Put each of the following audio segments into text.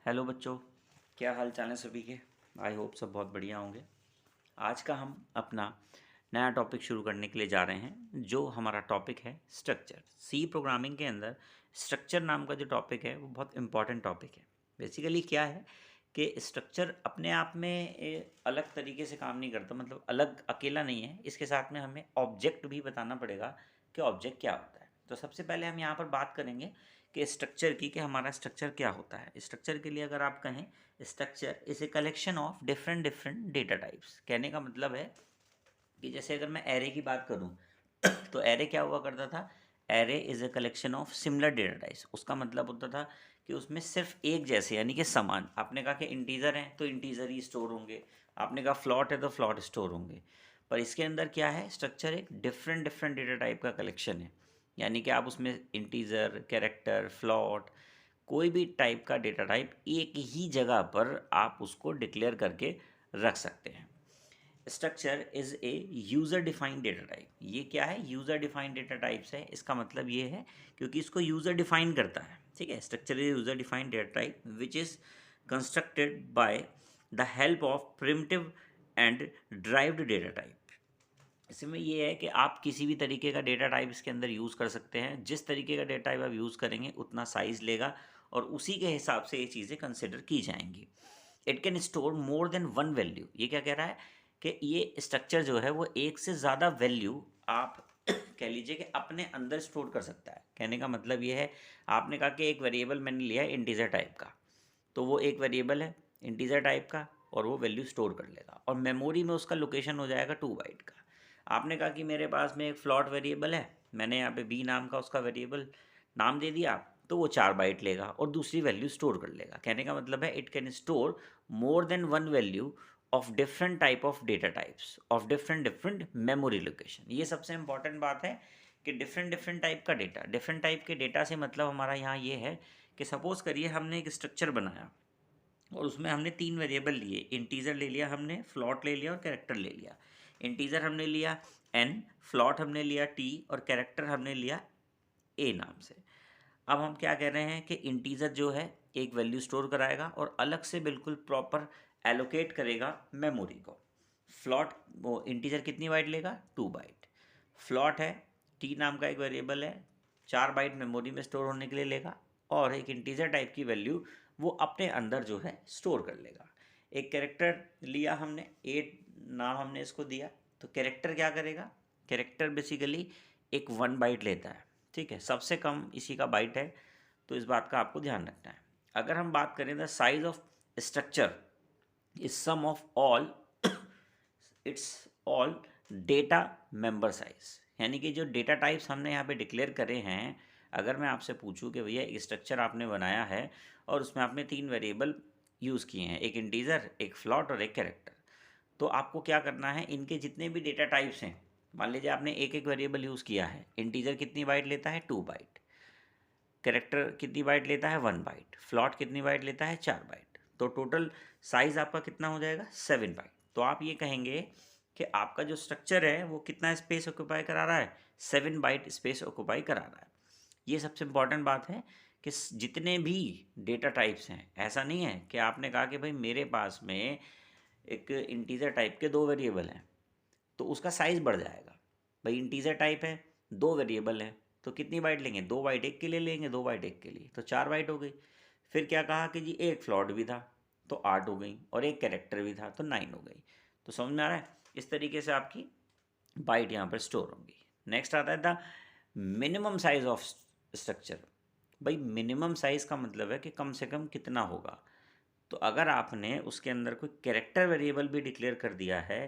Hello बच्चों, क्या हाल चाल है सभी के। आई होप सब बहुत बढ़िया होंगे। आज का हम अपना नया टॉपिक शुरू करने के लिए जा रहे हैं, जो हमारा टॉपिक है स्ट्रक्चर। सी प्रोग्रामिंग के अंदर स्ट्रक्चर नाम का जो टॉपिक है वो बहुत इंपॉर्टेंट टॉपिक है। बेसिकली क्या है कि स्ट्रक्चर अपने आप में अलग तरीके से काम नहीं करता, मतलब अलग अकेला नहीं है। इसके साथ में हमें ऑब्जेक्ट भी बताना पड़ेगा कि ऑब्जेक्ट क्या होता है। तो सबसे पहले हम यहाँ पर बात करेंगे कि स्ट्रक्चर की, कि हमारा स्ट्रक्चर क्या होता है। स्ट्रक्चर के लिए अगर आप कहें, structure is a collection of different different data types. कहने का मतलब है कि जैसे अगर मैं एरे की बात करूं तो एरे क्या हुआ करता था। Array is a collection of similar data types. उसका मतलब होता था कि उसमें सिर्फ एक जैसे, यानी कि समान। आपने कहा कि इंटीजर हैं तो इंटीजर ही स्टोर होंगे, आपने कहा फ्लॉट है तो फ्लॉट स्टोर होंगे। पर इसके अंदर क्या है, स्ट्रक्चर एक डिफरेंट डिफरेंट डेटा टाइप का कलेक्शन है। यानी कि आप उसमें इंटीजर, कैरेक्टर, फ्लॉट, कोई भी टाइप का डेटा टाइप एक ही जगह पर आप उसको डिक्लेयर करके रख सकते हैं। Structure is a user defined data type. ये क्या है, यूज़र डिफाइंड डेटा टाइप्स है। इसका मतलब ये है क्योंकि इसको यूज़र डिफाइन करता है। ठीक है, structure is user defined data type which is constructed by the help of primitive and derived data type. इसमें ये है कि आप किसी भी तरीके का डेटा टाइप इसके अंदर यूज़ कर सकते हैं। जिस तरीके का डेटा टाइप आप यूज़ करेंगे उतना साइज़ लेगा और उसी के हिसाब से ये चीज़ें कंसिडर की जाएंगी। It can store more than one value. ये क्या कह रहा है कि ये स्ट्रक्चर जो है वो एक से ज़्यादा वैल्यू आप कह लीजिए कि अपने अंदर स्टोर कर सकता है। कहने का मतलब ये है, आपने कहा कि एक वेरिएबल मैंने लिया है इंटीजर टाइप का, तो वो एक वेरिएबल है इंटीजर टाइप का और वो वैल्यू स्टोर कर लेगा और मेमोरी में उसका लोकेशन हो जाएगा 2 बाइट का। आपने कहा कि मेरे पास में एक फ्लॉट वेरिएबल है, मैंने यहाँ पे बी नाम का उसका वेरिएबल नाम दे दिया, तो वो 4 बाइट लेगा और दूसरी वैल्यू स्टोर कर लेगा। कहने का मतलब है it can store more than one value of different type of data types of different different memory location. ये सबसे इंपॉर्टेंट बात है कि डिफरेंट डिफरेंट टाइप का डेटा, डिफरेंट टाइप के डेटा से मतलब हमारा यहाँ ये है कि सपोज़ करिए हमने एक स्ट्रक्चर बनाया और उसमें हमने 3 वेरिएबल लिए। इंटीजर ले लिया हमने, फ्लॉट ले लिया और कैरेक्टर ले लिया। इंटीजर हमने लिया n, फ्लॉट हमने लिया t और कैरेक्टर हमने लिया a नाम से। अब हम क्या कह रहे हैं कि इंटीजर जो है एक वैल्यू स्टोर कराएगा और अलग से बिल्कुल प्रॉपर एलोकेट करेगा मेमोरी को। फ्लॉट, वो इंटीजर कितनी बाइट लेगा, 2 बाइट। फ्लॉट है, टी नाम का एक वेरिएबल है, 4 बाइट मेमोरी में स्टोर होने के लिए लेगा और एक इंटीजर टाइप की वैल्यू वो अपने अंदर जो है स्टोर कर लेगा। एक कैरेक्टर लिया हमने, ए नाम हमने इसको दिया, तो कैरेक्टर क्या करेगा, कैरेक्टर बेसिकली एक 1 बाइट लेता है। ठीक है, सबसे कम इसी का बाइट है, तो इस बात का आपको ध्यान रखना है। अगर हम बात करें the size of structure is sum of all its all data member size. यानी कि जो डेटा टाइप्स हमने यहाँ पे डिक्लेयर करे हैं, अगर मैं आपसे पूछूं कि भैया एक स्ट्रक्चर आपने बनाया है और उसमें आपने 3 वेरिएबल यूज़ किए हैं, एक इंटीजर, एक फ्लॉट और एक कैरेक्टर, तो आपको क्या करना है, इनके जितने भी डेटा टाइप्स हैं, मान लीजिए आपने एक एक वेरिएबल यूज़ किया है। इंटीजर कितनी बाइट लेता है, 2 बाइट। कैरेक्टर कितनी बाइट लेता है, 1 बाइट। फ्लॉट कितनी बाइट लेता है, 4 बाइट। तो टोटल साइज आपका कितना हो जाएगा, 7 बाइट। तो आप ये कहेंगे कि आपका जो स्ट्रक्चर है वो कितना स्पेस ऑक्यूपाई करा रहा है, 7 बाइट स्पेस ऑक्यूपाई करा रहा है। ये सबसे इम्पॉर्टेंट बात है कि जितने भी डेटा टाइप्स हैं, ऐसा नहीं है कि आपने कहा कि भाई मेरे पास में एक इंटीजर टाइप के 2 वेरिएबल हैं तो उसका साइज़ बढ़ जाएगा। भाई इंटीजर टाइप है, 2 वेरिएबल हैं, तो कितनी बाइट लेंगे, 2 बाइट एक के लिए लेंगे, 2 बाइट एक के लिए, तो 4 बाइट हो गई। फिर क्या कहा कि जी एक फ्लॉट भी था तो 8 हो गई और एक कैरेक्टर भी था तो 9 हो गई। तो समझ में आ रहा है, इस तरीके से आपकी बाइट यहाँ पर स्टोर होंगी। नेक्स्ट आता है the minimum size of structure. भाई मिनिमम साइज़ का मतलब है कि कम से कम कितना होगा। तो अगर आपने उसके अंदर कोई कैरेक्टर वेरिएबल भी डिक्लेयर कर दिया है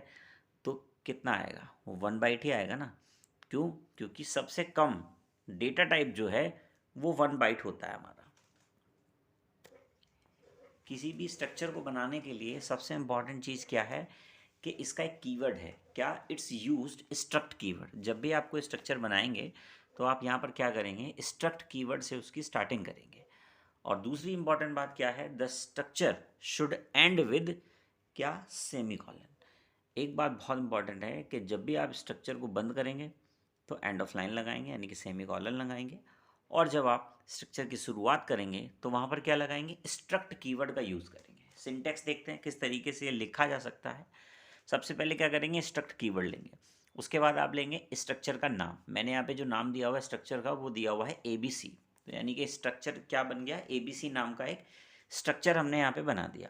तो कितना आएगा, वो 1 बाइट ही आएगा ना। क्यों, क्योंकि सबसे कम डेटा टाइप जो है वो 1 बाइट होता है हमारा। किसी भी स्ट्रक्चर को बनाने के लिए सबसे इम्पॉर्टेंट चीज़ क्या है कि इसका एक कीवर्ड है, क्या, इट्स यूज्ड स्ट्रक्ट कीवर्ड। जब भी आप कोई स्ट्रक्चर बनाएंगे तो आप यहाँ पर क्या करेंगे, स्ट्रक्ट कीवर्ड से उसकी स्टार्टिंग करेंगे। और दूसरी इंपॉर्टेंट बात क्या है, the structure should and with क्या, सेमी कॉलन। एक बात बहुत इंपॉर्टेंट है कि जब भी आप स्ट्रक्चर को बंद करेंगे तो एंड ऑफ लाइन लगाएंगे, यानी कि सेमी कॉलन लगाएंगे। और जब आप स्ट्रक्चर की शुरुआत करेंगे तो वहाँ पर क्या लगाएंगे, स्ट्रक्ट कीवर्ड का यूज़ करेंगे। सिंटैक्स देखते हैं किस तरीके से ये लिखा जा सकता है। सबसे पहले क्या करेंगे, स्ट्रक्ट कीवर्ड लेंगे, उसके बाद आप लेंगे स्ट्रक्चर का नाम। मैंने यहाँ पे जो नाम दिया हुआ है स्ट्रक्चर का वो दिया हुआ है ABC, तो यानी कि स्ट्रक्चर क्या बन गया, ABC नाम का एक स्ट्रक्चर हमने यहाँ पे बना दिया।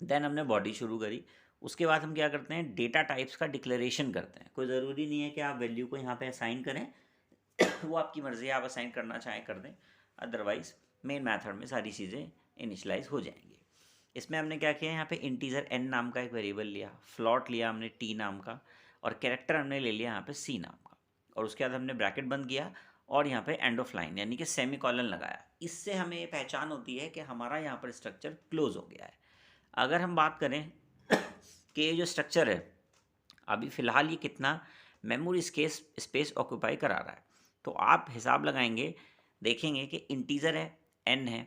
देन हमने बॉडी शुरू करी, उसके बाद हम क्या करते हैं, डेटा टाइप्स का डिक्लेरेशन करते हैं। कोई ज़रूरी नहीं है कि आप वैल्यू को यहाँ पे असाइन करें वो आपकी मर्ज़ी है, आप असाइन करना चाहें कर दें, अदरवाइज़ मेन मेथड में सारी चीज़ें इनिशलाइज हो जाएंगी। इसमें हमने क्या किया, यहाँ पे इंटीजर n नाम का एक वेरिएबल लिया, फ्लॉट लिया हमने t नाम का, और कैरेक्टर हमने ले लिया यहाँ पे c नाम का, और उसके बाद हमने ब्रैकेट बंद किया और यहाँ पे एंड ऑफ लाइन यानी कि सेमी कॉलन लगाया। इससे हमें ये पहचान होती है कि हमारा यहाँ पर स्ट्रक्चर क्लोज हो गया है। अगर हम बात करें कि ये जो स्ट्रक्चर है अभी फ़िलहाल ये कितना मेमोरी स्पेस ऑक्यूपाई करा रहा है, तो आप हिसाब लगाएंगे, देखेंगे कि इंटीजर है, n है,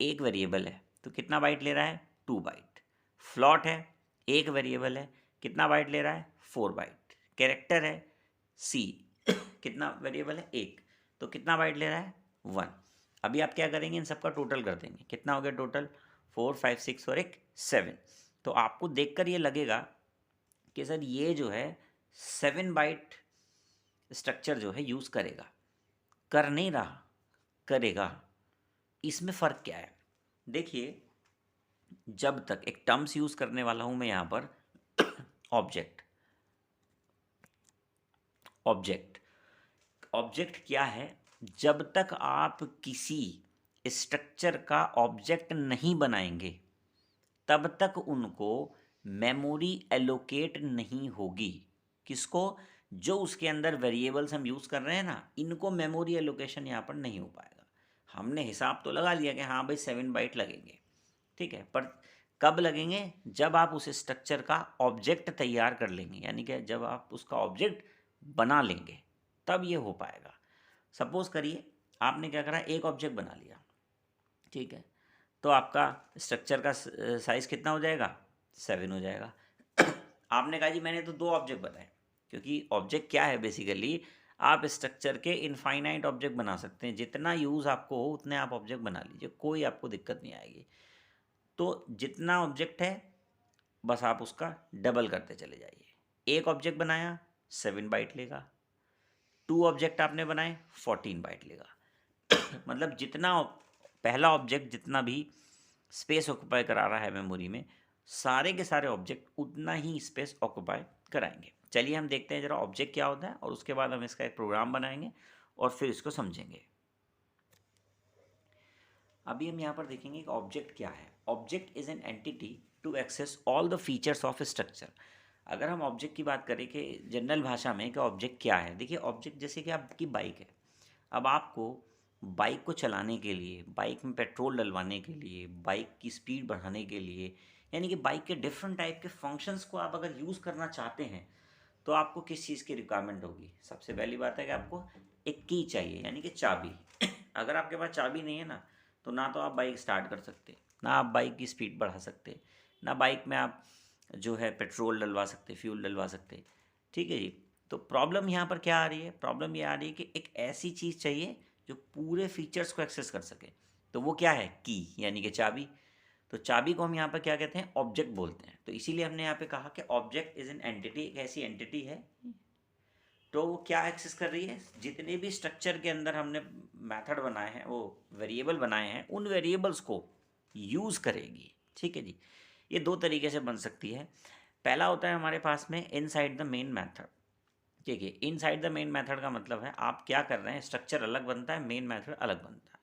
एक वेरिएबल है तो कितना बाइट ले रहा है, 2 बाइट। फ्लॉट है, एक वेरिएबल है, कितना बाइट ले रहा है, 4 बाइट। कैरेक्टर है c, कितना वेरिएबल है, एक, तो कितना बाइट ले रहा है, 1। अभी आप क्या करेंगे, इन सबका टोटल कर देंगे, कितना हो गया टोटल, 4, 5, 6 और एक 7। तो आपको देखकर ये लगेगा कि सर ये जो है 7 बाइट स्ट्रक्चर जो है यूज़ करेगा, कर नहीं रहा, करेगा। इसमें फ़र्क क्या है, देखिए, जब तक एक टर्म्स यूज़ करने वाला हूँ मैं यहाँ पर ऑब्जेक्ट। ऑब्जेक्ट ऑब्जेक्ट क्या है, जब तक आप किसी स्ट्रक्चर का ऑब्जेक्ट नहीं बनाएंगे तब तक उनको मेमोरी एलोकेट नहीं होगी। किसको, जो उसके अंदर वेरिएबल्स हम यूज़ कर रहे हैं ना, इनको मेमोरी एलोकेशन यहाँ पर नहीं हो पाएगा। हमने हिसाब तो लगा लिया कि हाँ भाई 7 बाइट लगेंगे, ठीक है, पर कब लगेंगे, जब आप उस स्ट्रक्चर का ऑब्जेक्ट तैयार कर लेंगे, यानी कि जब आप उसका ऑब्जेक्ट बना लेंगे तब ये हो पाएगा। सपोज़ करिए आपने क्या करा, एक ऑब्जेक्ट बना लिया, ठीक है, तो आपका स्ट्रक्चर का साइज़ कितना हो जाएगा, 7 हो जाएगा। आपने कहा जी मैंने तो 2 ऑब्जेक्ट बनाए, क्योंकि ऑब्जेक्ट क्या है बेसिकली, आप स्ट्रक्चर के इनफाइनाइट ऑब्जेक्ट बना सकते हैं, जितना यूज़ आपको हो उतने आप ऑब्जेक्ट बना लीजिए, कोई आपको दिक्कत नहीं आएगी। तो जितना ऑब्जेक्ट है बस आप उसका डबल करते चले जाइए। एक ऑब्जेक्ट बनाया 7 बाइट लेगा, 2 ऑब्जेक्ट आपने बनाए 14 बाइट लेगा। मतलब जितना पहला ऑब्जेक्ट जितना भी स्पेस ऑक्यूपाई करा रहा है मेमोरी में, सारे के सारे ऑब्जेक्ट उतना ही स्पेस ऑक्यूपाई कराएंगे। चलिए हम देखते हैं ज़रा ऑब्जेक्ट क्या होता है, और उसके बाद हम इसका एक प्रोग्राम बनाएंगे और फिर इसको समझेंगे। अभी हम यहाँ पर देखेंगे कि ऑब्जेक्ट क्या है। Object is an entity to access all the features of structure. अगर हम ऑब्जेक्ट की बात करें कि जनरल भाषा में कि ऑब्जेक्ट क्या है, देखिए ऑब्जेक्ट जैसे कि आपकी बाइक है, अब आपको बाइक को चलाने के लिए, बाइक में पेट्रोल डलवाने के लिए, बाइक की स्पीड बढ़ाने के लिए, यानी कि बाइक के डिफरेंट टाइप के फंक्शंस को आप अगर यूज़ करना चाहते हैं तो आपको किस चीज़ की रिक्वायरमेंट होगी। सबसे पहली बात है कि आपको एक की चाहिए, यानी कि चाबी। अगर आपके पास चाबी नहीं है ना, तो ना तो आप बाइक स्टार्ट कर सकते, ना आप बाइक की स्पीड बढ़ा सकते, ना बाइक में आप जो है पेट्रोल डलवा सकते, फ्यूल डलवा सकते, ठीक है जी। तो प्रॉब्लम यहाँ पर क्या आ रही है, प्रॉब्लम ये आ रही है कि एक ऐसी चीज़ चाहिए जो पूरे फीचर्स को एक्सेस कर सके। तो वो क्या है, की, यानी कि चाबी। तो चाबी को हम यहाँ पर क्या कहते हैं, ऑब्जेक्ट बोलते हैं। तो इसीलिए हमने यहाँ पे कहा कि ऑब्जेक्ट इज़ एन एंटिटी, एक ऐसी एंटिटी है तो वो क्या एक्सेस कर रही है, जितने भी स्ट्रक्चर के अंदर हमने मेथड बनाए हैं, वो वेरिएबल बनाए हैं, उन वेरिएबल्स को यूज़ करेगी, ठीक है जी। ये 2 तरीके से बन सकती है। पहला होता है हमारे पास में इनसाइड द मेन मेथड, ठीक है। इनसाइड द मेन मेथड का मतलब है आप क्या कर रहे हैं, स्ट्रक्चर अलग बनता है, मेन मेथड अलग बनता है,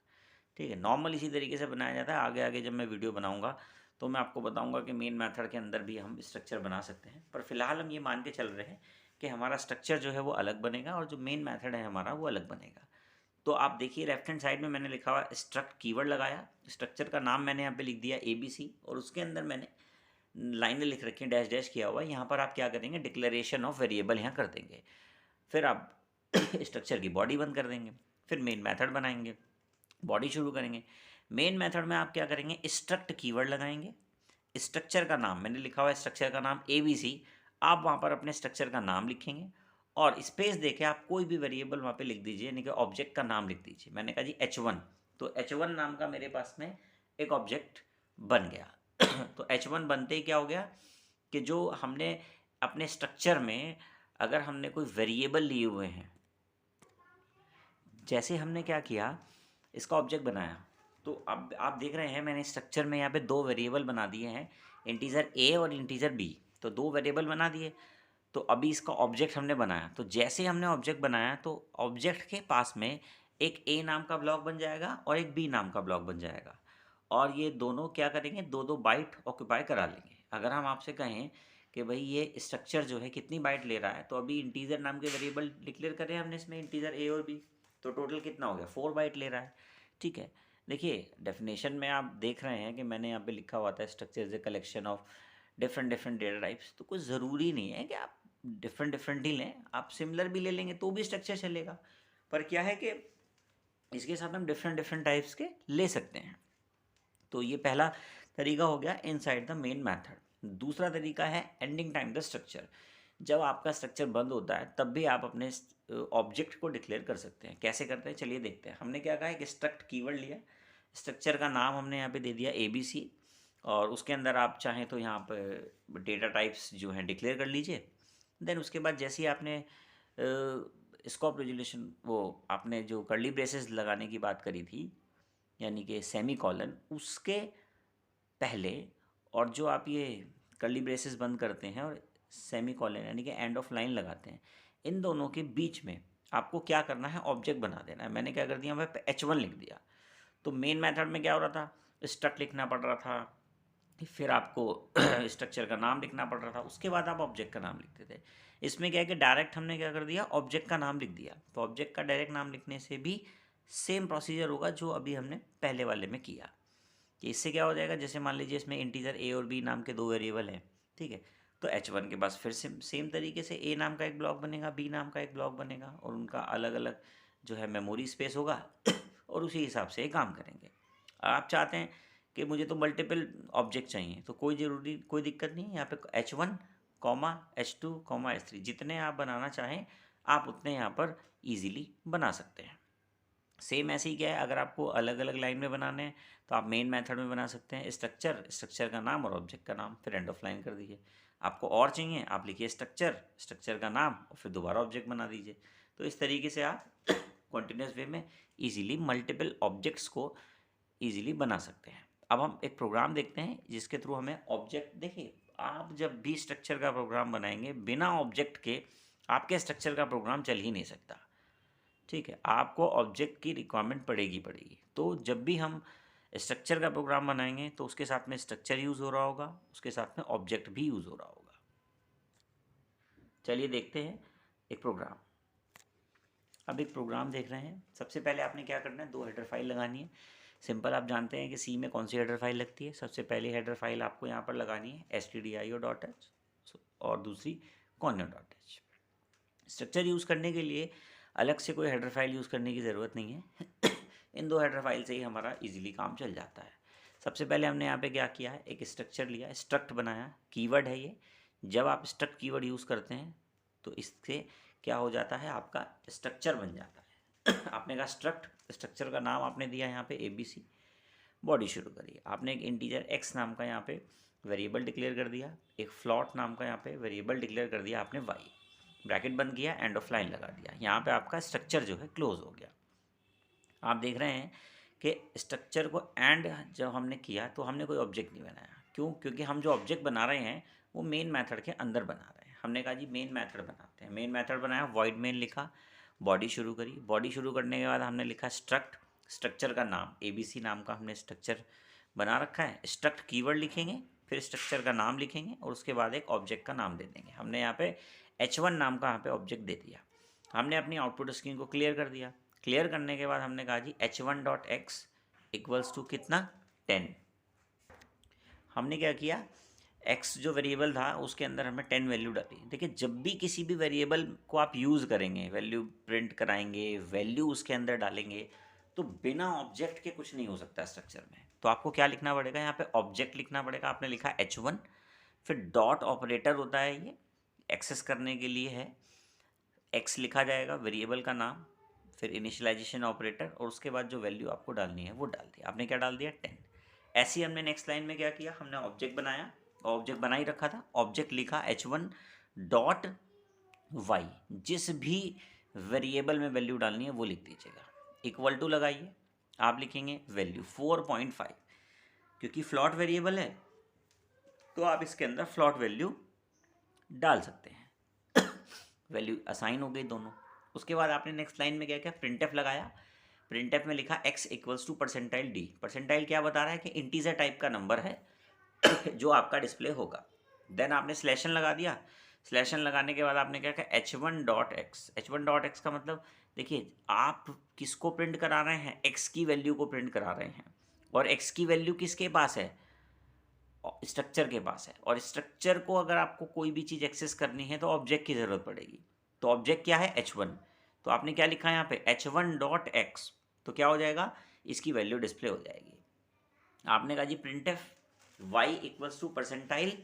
ठीक है। नॉर्मल इसी तरीके से बनाया जाता है। आगे आगे जब मैं वीडियो बनाऊंगा तो मैं आपको बताऊंगा कि मेन मेथड के अंदर भी हम स्ट्रक्चर बना सकते हैं, पर फिलहाल हम ये मान के चल रहे हैं कि हमारा स्ट्रक्चर जो है वो अलग बनेगा और जो मेन मेथड है हमारा वो अलग बनेगा। तो आप देखिए लेफ्ट हैंड साइड में मैंने लिखा हुआ स्ट्रक्ट कीवर्ड लगाया, स्ट्रक्चर का नाम मैंने यहाँ पे लिख दिया ABC, और उसके अंदर मैंने लाइनें लिख रखी हैं, डैश डैश किया हुआ है। यहाँ पर आप क्या करेंगे, डिक्लेरेशन ऑफ वेरिएबल यहाँ कर देंगे, फिर आप स्ट्रक्चर की बॉडी बंद कर देंगे, फिर मेन मेथड बनाएंगे, बॉडी शुरू करेंगे। मेन मेथड में आप क्या करेंगे, स्ट्रक्ट कीवर्ड लगाएंगे, स्ट्रक्चर का नाम मैंने लिखा हुआ है, स्ट्रक्चर का नाम ABC, आप वहाँ पर अपने स्ट्रक्चर का नाम लिखेंगे और स्पेस देके आप कोई भी वेरिएबल वहाँ पे लिख दीजिए, यानी कि ऑब्जेक्ट का नाम लिख दीजिए। मैंने कहा जी h1, तो h1 नाम का मेरे पास में एक ऑब्जेक्ट बन गया। तो h1 बनते ही क्या हो गया कि जो हमने अपने स्ट्रक्चर में अगर हमने कोई वेरिएबल लिए हुए हैं, जैसे हमने क्या किया, इसका ऑब्जेक्ट बनाया, तो अब आप देख रहे हैं मैंने स्ट्रक्चर में यहाँ पे दो वेरिएबल बना दिए हैं, इंटीजर a और इंटीजर b, तो दो वेरिएबल बना दिए। तो अभी इसका ऑब्जेक्ट हमने बनाया, तो जैसे हमने ऑब्जेक्ट बनाया तो ऑब्जेक्ट के पास में एक a नाम का ब्लॉक बन जाएगा और एक b नाम का ब्लॉक बन जाएगा, और ये दोनों क्या करेंगे, दो दो बाइट ऑक्यूपाई करा लेंगे। अगर हम आपसे कहें कि भाई ये स्ट्रक्चर जो है कितनी बाइट ले रहा है, तो अभी इंटीजर नाम के वेरिएबल डिक्लेयर करें हमने इसमें, इंटीजर a और b, तो टोटल कितना हो गया, 4 बाइट ले रहा है। ठीक है, देखिए डेफिनेशन में आप देख रहे हैं कि मैंने यहाँ पे लिखा हुआ था structure is a collection of different different data types. तो कुछ ज़रूरी नहीं है कि आप डिफरेंट ही लें, आप सिमिलर भी ले लेंगे तो भी स्ट्रक्चर चलेगा, पर क्या है कि इसके साथ हम डिफरेंट टाइप्स के ले सकते हैं। तो ये पहला तरीका हो गया इनसाइड द मेन मेथड। दूसरा तरीका है एंडिंग टाइम द स्ट्रक्चर। जब आपका स्ट्रक्चर बंद होता है तब भी आप अपने ऑब्जेक्ट को डिक्लेयर कर सकते हैं। कैसे करते हैं चलिए देखते हैं। हमने क्या कहा है कि स्ट्रक्ट कीवर्ड लिया, स्ट्रक्चर का नाम हमने यहाँ पे दे दिया ABC, और उसके अंदर आप चाहें तो यहाँ पर डेटा टाइप्स जो हैं डिक्लेयर कर लीजिए। देन उसके बाद जैसे ही आपने स्कोप रेजोल्यूशन, वो आपने जो कर्ली ब्रेसेस लगाने की बात करी थी, यानी कि सेमी कॉलन, उसके पहले और जो आप ये कर्ली ब्रेसेस बंद करते हैं और सेमी कॉलन यानी कि एंड ऑफ लाइन लगाते हैं, इन दोनों के बीच में आपको क्या करना है, ऑब्जेक्ट बना देना है। मैंने क्या कर दिया, मैं h1 लिख दिया। तो मेन मेथड में क्या हो रहा था, स्ट्रक्ट लिखना पड़ रहा था, फिर आपको स्ट्रक्चर का नाम लिखना पड़ रहा था, उसके बाद आप ऑब्जेक्ट का नाम लिखते थे। इसमें क्या है कि डायरेक्ट हमने क्या कर दिया, ऑब्जेक्ट का नाम लिख दिया। तो ऑब्जेक्ट का डायरेक्ट नाम लिखने से भी सेम प्रोसीजर होगा जो अभी हमने पहले वाले में किया। कि इससे क्या हो जाएगा, जैसे मान लीजिए इसमें इंटीजर a और b नाम के दो वेरिएबल हैं, ठीक है, तो h1 के पास फिर सेम तरीके से a नाम का एक ब्लॉक बनेगा, b नाम का एक ब्लॉक बनेगा, और उनका अलग अलग जो है मेमोरी स्पेस होगा और उसी हिसाब से काम करेंगे। आप चाहते हैं कि मुझे तो मल्टीपल ऑब्जेक्ट चाहिए, तो कोई दिक्कत नहीं है। यहाँ पे h1, h2, h3 जितने आप बनाना चाहें आप उतने यहाँ पर ईजिली बना सकते हैं। सेम ऐसे ही क्या है, अगर आपको अलग अलग लाइन में बनाने हैं तो आप मेन मेथड में बना सकते हैं स्ट्रक्चर का नाम और ऑब्जेक्ट का नाम, फिर एंड ऑफ लाइन कर दीजिए। आपको और चाहिए, आप लिखिए स्ट्रक्चर का नाम और फिर दोबारा ऑब्जेक्ट बना दीजिए। तो इस तरीके से आप कॉन्टिन्यूस वे में ईजिली मल्टीपल ऑब्जेक्ट्स को ईजिली बना सकते हैं। अब हम एक प्रोग्राम देखते हैं जिसके थ्रू हमें ऑब्जेक्ट, देखिए आप जब भी स्ट्रक्चर का प्रोग्राम बनाएंगे बिना ऑब्जेक्ट के आपके स्ट्रक्चर का प्रोग्राम चल ही नहीं सकता। ठीक है, आपको ऑब्जेक्ट की रिक्वायरमेंट पड़ेगी। तो जब भी हम स्ट्रक्चर का प्रोग्राम बनाएंगे तो उसके साथ में स्ट्रक्चर यूज़ हो रहा होगा, उसके साथ में ऑब्जेक्ट भी यूज़ हो रहा होगा। चलिए देखते हैं एक प्रोग्राम। अब एक प्रोग्राम देख रहे हैं। सबसे पहले आपने क्या करना है, दो हेडर फाइल लगानी है। सिंपल, आप जानते हैं कि सी में कौन सी हेडर फाइल लगती है। सबसे पहले हेडर फाइल आपको यहाँ पर लगानी है stdio.h और दूसरी conio.h। स्ट्रक्चर यूज़ करने के लिए अलग से कोई हेडर फाइल यूज़ करने की ज़रूरत नहीं है। इन दो हेडर फाइल से ही हमारा इजीली काम चल जाता है। सबसे पहले हमने यहाँ पे क्या किया है, एक स्ट्रक्चर लिया, स्ट्रक्ट बनाया, कीवर्ड है ये। जब आप स्ट्रक्ट कीवर्ड यूज़ करते हैं तो इससे क्या हो जाता है, आपका स्ट्रक्चर बन जाता है। आपने कहा स्ट्रक्चर का नाम आपने दिया यहाँ पे ABC, बॉडी शुरू करिए। आपने एक इंटीजर x नाम का यहाँ पे वेरिएबल डिक्लेयर कर दिया, एक फ्लॉट नाम का यहाँ पे वेरिएबल डिक्लेयर कर दिया आपने y, ब्रैकेट बंद किया, एंड ऑफ लाइन लगा दिया। यहाँ पे आपका स्ट्रक्चर जो है क्लोज हो गया। आप देख रहे हैं कि स्ट्रक्चर को एंड जब हमने किया तो हमने कोई ऑब्जेक्ट नहीं बनाया। क्यों? क्योंकि हम जो ऑब्जेक्ट बना रहे हैं वो मेन मेथड के अंदर बना रहे हैं। हमने कहा जी मेन मेथड बनाते हैं। मेन मेथड बनाया, वॉइड मेन लिखा, बॉडी शुरू करी। बॉडी शुरू करने के बाद हमने लिखा स्ट्रक्चर का नाम ABC नाम का हमने स्ट्रक्चर बना रखा है। स्ट्रक्ट कीवर्ड लिखेंगे, फिर स्ट्रक्चर का नाम लिखेंगे और उसके बाद एक ऑब्जेक्ट का नाम दे देंगे। हमने यहाँ पे h1 नाम का यहाँ पे ऑब्जेक्ट दे दिया। हमने अपनी आउटपुट स्क्रीन को क्लियर कर दिया। क्लियर करने के बाद हमने कहा जी h1.x इक्वल्स टू कितना, 10। हमने क्या किया, x जो वेरिएबल था उसके अंदर हमने 10 वैल्यू डाली। देखिए जब भी किसी भी वेरिएबल को आप यूज़ करेंगे, वैल्यू प्रिंट कराएंगे, वैल्यू उसके अंदर डालेंगे, तो बिना ऑब्जेक्ट के कुछ नहीं हो सकता स्ट्रक्चर में। तो आपको क्या लिखना पड़ेगा, यहाँ पे ऑब्जेक्ट लिखना पड़ेगा। आपने लिखा h1, फिर डॉट ऑपरेटर होता है, ये एक्सेस करने के लिए है। एक्स लिखा जाएगा, वेरिएबल का नाम, फिर इनिशियलाइजेशन ऑपरेटर, और उसके बाद जो वैल्यू आपको डालनी है वो डाल दिया। आपने क्या डाल दिया 10। ऐसे ही हमने नेक्स्ट लाइन में क्या किया, हमने ऑब्जेक्ट बनाया, ऑब्जेक्ट बना ही रखा था, ऑब्जेक्ट लिखा h1 डॉट वाई, जिस भी वेरिएबल में वैल्यू डालनी है वो लिख दीजिएगा, इक्वल टू लगाइए, आप लिखेंगे वैल्यू 4.5, क्योंकि फ्लॉट वेरिएबल है तो आप इसके अंदर फ्लॉट वैल्यू डाल सकते हैं। वैल्यू असाइन हो गई दोनों। उसके बाद आपने नेक्स्ट लाइन में क्या किया, प्रिंटएफ लगाया, प्रिंटएफ में लिखा x equals to percentile D. Percentile क्या बता रहा है कि इंटीजर टाइप का नंबर है जो आपका डिस्प्ले होगा। देन आपने स्लैशन लगा दिया, स्लैशन लगाने के बाद आपने क्या किया, h1 dot x. h1 dot x का मतलब देखिए आप किसको प्रिंट करा रहे हैं, x की वैल्यू को प्रिंट करा रहे हैं, और x की वैल्यू किसके पास है, स्ट्रक्चर के पास है, और स्ट्रक्चर को अगर आपको कोई भी चीज़ एक्सेस करनी है तो ऑब्जेक्ट की ज़रूरत पड़ेगी। तो ऑब्जेक्ट क्या है, h1, तो आपने क्या लिखा है यहाँ पे h1 डॉट एक्स, तो क्या हो जाएगा, इसकी वैल्यू डिस्प्ले हो जाएगी। आपने कहा जी printf y equals to percentile,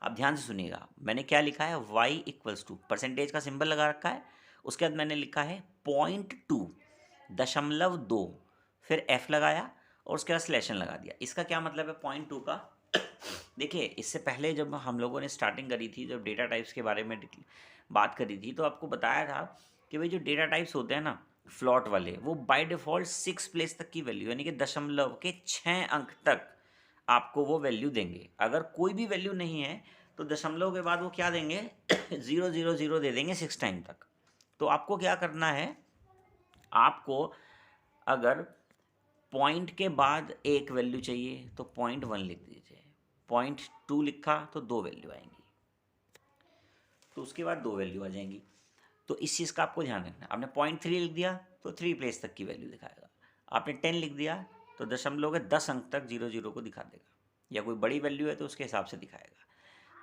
आप ध्यान से सुनिएगा, मैंने क्या लिखा है, y इक्वल्स टू परसेंटेज का सिंबल लगा रखा है, उसके बाद मैंने लिखा है 0.2, 0.2, फिर f लगाया और उसके बाद स्लैशन लगा दिया। इसका क्या मतलब है 0.2 का, देखिए इससे पहले जब हम लोगों ने स्टार्टिंग करी थी, जब डेटा टाइप्स के बारे में बात करी थी, तो आपको बताया था कि भाई जो डेटा टाइप्स होते हैं ना फ्लॉट वाले, वो बाय डिफ़ॉल्ट 6 प्लेस तक की वैल्यू, यानी कि दशमलव के 6 अंक तक आपको वो वैल्यू देंगे। अगर कोई भी वैल्यू नहीं है तो दशमलव के बाद वो क्या देंगे 000 दे देंगे 6 टाइम तक। तो आपको क्या करना है, आपको अगर पॉइंट के बाद एक वैल्यू चाहिए तो 0.1 लिख दीजिए, 0.2 लिखा तो 2 वैल्यू आएंगी, तो उसके बाद 2 वैल्यू आ जाएंगी। तो इस चीज़ का आपको ध्यान रखना है। आपने 0.3 लिख दिया तो 3 प्लेस तक की वैल्यू दिखाएगा, आपने 10 लिख दिया तो दशमलव के 10 अंक तक 00 को दिखा देगा, या कोई बड़ी वैल्यू है तो उसके हिसाब से दिखाएगा।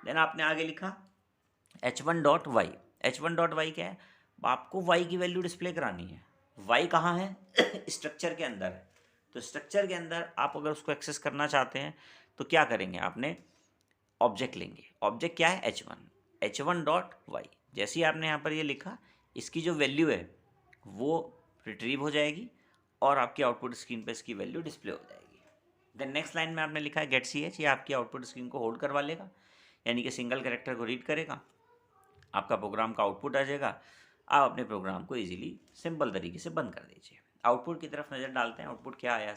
देन आपने आगे लिखा h1 dot Y. h1 dot Y क्या है, आपको y की वैल्यू डिस्प्ले करानी है। y कहाँ है स्ट्रक्चर के अंदर है, तो स्ट्रक्चर के अंदर आप अगर उसको एक्सेस करना चाहते हैं तो क्या करेंगे, आपने ऑब्जेक्ट लेंगे, ऑब्जेक्ट क्या है h1 डॉट वाई। जैसे ही आपने यहाँ पर ये लिखा, इसकी जो वैल्यू है वो रिट्रीव हो जाएगी और आपकी आउटपुट स्क्रीन पर इसकी वैल्यू डिस्प्ले हो जाएगी। देन नेक्स्ट लाइन में आपने लिखा है गेट सी एच, ये आपकी आउटपुट स्क्रीन को होल्ड करवा लेगा, यानी कि सिंगल कैरेक्टर को रीड करेगा, आपका प्रोग्राम का आउटपुट आ जाएगा। आप अपने प्रोग्राम को इजीली सिंपल तरीके से बंद कर दीजिए। आउटपुट की तरफ नज़र डालते हैं, आउटपुट क्या आया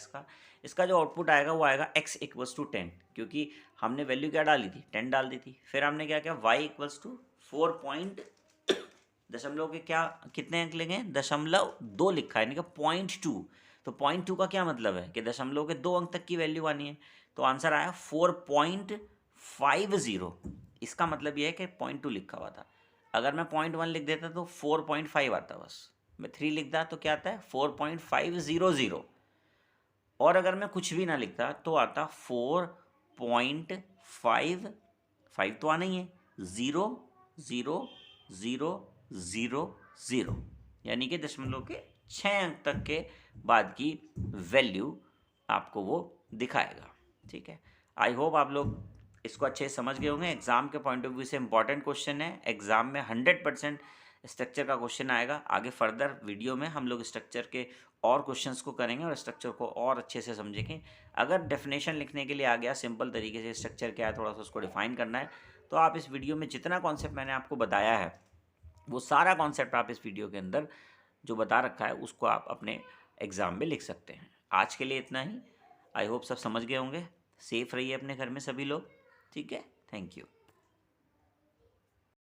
इसका जो आउटपुट आएगा वो आएगा x इक्वल्स टू 10, क्योंकि हमने वैल्यू क्या डाली थी, 10 डाल दी थी। फिर हमने क्या किया, y इक्वल्स टू 4 दशमलव के क्या कितने अंक लेंगे, 0.2 लिखा है, यानी कि 0.2। तो 0.2 का क्या मतलब है कि दशमलव के 2 अंक तक की वैल्यू आनी है, तो आंसर आया 4.50। इसका मतलब यह है कि 0.2 लिखा हुआ था, अगर मैं 0.1 लिख देता तो 4.5 आता, बस मैं 3 लिखता तो क्या आता है 4.500, और अगर मैं कुछ भी ना लिखता तो आता 4.55 तो आना ही है, 0.0000, यानी कि दशमलव के 6 अंक तक के बाद की वैल्यू आपको वो दिखाएगा। ठीक है, आई होप आप लोग इसको अच्छे से समझ गए होंगे। एग्जाम के पॉइंट ऑफ व्यू से इंपॉर्टेंट क्वेश्चन है, एग्जाम में 100% स्ट्रक्चर का क्वेश्चन आएगा। आगे फर्दर वीडियो में हम लोग स्ट्रक्चर के और क्वेश्चंस को करेंगे और स्ट्रक्चर को और अच्छे से समझेंगे। अगर डेफिनेशन लिखने के लिए आ गया सिंपल तरीके से स्ट्रक्चर क्या है, थोड़ा सा उसको डिफाइन करना है, तो आप इस वीडियो में जितना कॉन्सेप्ट मैंने आपको बताया है वो सारा कॉन्सेप्ट आप इस वीडियो के अंदर जो बता रखा है उसको आप अपने एग्ज़ाम में लिख सकते हैं। आज के लिए इतना ही, आई होप सब समझ गए होंगे। सेफ़ रहिए अपने घर में सभी लोग, ठीक है, थैंक यू।